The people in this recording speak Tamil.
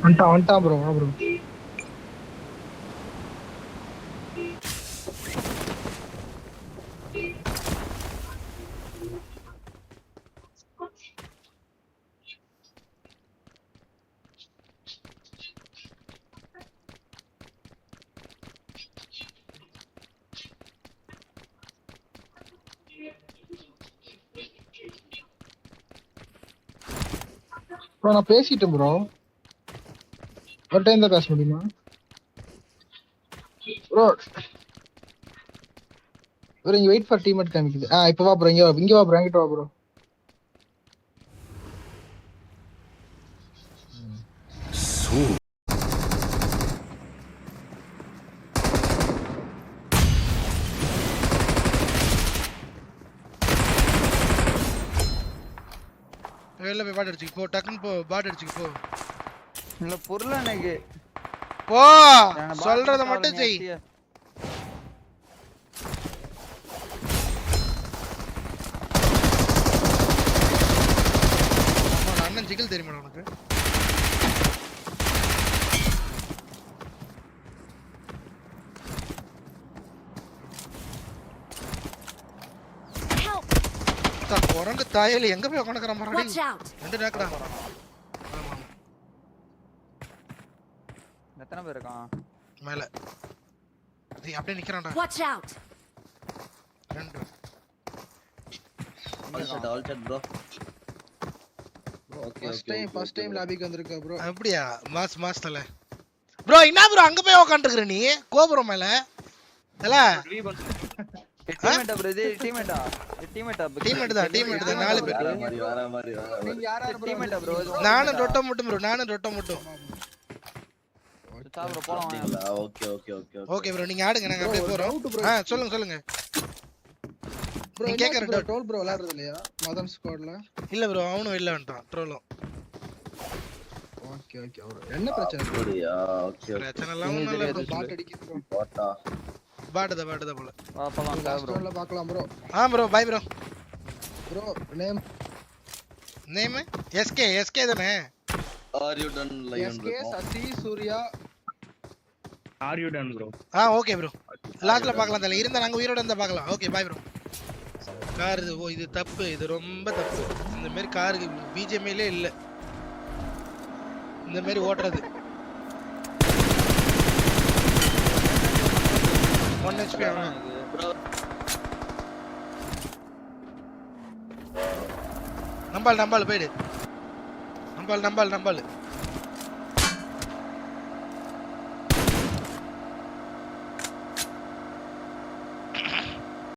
வந்துட்டான் ப்ரோ ப்ரோ. ப்ரோ நான் பேசிட்டேன் ப்ரோ. ஒரு டைம் தான் பேச முடியுமா ப்ரோ? ப்ரோ இங்க வெயிட் ஃபார் டீம்மேட் காமிக்குது. இப்போ வா ப்ரோ, இங்க வா ப்ரோ, என்கிட்ட வா ப்ரோ. வெளில போய் பாட் அடிச்சுக்கு போ, டக்குன்னு போ, பாட் அடிச்சுக்கு போ. இல்ல பொருள் எனக்கு போ, சொல்றத மட்டும் செய். அண்ணன் ஜிகில் தெரியுமா உனக்கு? குரங்கு தாயலி எங்க போய் உட்காந்துக்கிற மாதிரி ரெண்டு நாக்கடா. எத்தனை பேர் இருக்கான் மேல? அப்படியே நிக்கிறான்டா. ரெண்டு all set bro. Okay first time லாபிக்கு வந்திருக்க ப்ரோ. அப்படியே மாஸ் தல ப்ரோ. என்ன ப்ரோ அங்க போய் உட்கார்ந்திருக்க நீ கோபுரம் மேல? இல்ல டீம்மேட்டா ப்ரோ? இது டீம்மேட்டா? டீம்மேட் தான் நாலு பேர். நீங்க யாரா ப்ரோ? டீம்மேட்டா ப்ரோ? நானும் ரொட்ட மட்டும் ப்ரோ, நானும் ரொட்ட மட்டும். சா ப்ரோ போலாம். ஓகே ப்ரோ நீங்க ஆடுங்க, நாங்க அப்படியே போறோம். சொல்லுங்க ப்ரோ. நீங்க கேக்குற டோல் ப்ரோ விளையாடுறது இல்லையா மதன் ஸ்குவாட்ல? இல்ல ப்ரோ, அவனும் இல்ல வந்துட்டான் ட்ரோலும். Okay bro. என்ன பிரச்சனை? பிரச்சனை எல்லாம் ஒண்ணும் இல்ல ப்ரோ. பாட் அடிக்குது ப்ரோ. பாடுதா போல. போலாம் ப்ரோ. பார்க்கலாம் bro. Bro bye bro. Bro name SK தானே? Are you done line SK Sasi Surya. Are you done bro? Okay bro. லாஸ்ட்ல பார்க்கலாம் தல. இருந்தா நாங்க உயிரோட இருந்தா பார்க்கலாம். Okay bye bro. கார் இது தப்பு, இது ரொம்ப தப்பு. இந்த மாதிரி காருக்கு பிஜிஎம்ஏலே இல்ல இந்த மாதிரி ஓட்டுறது. 1 HP ப்ரோ. நம்பால் போயிடு. நம்பால்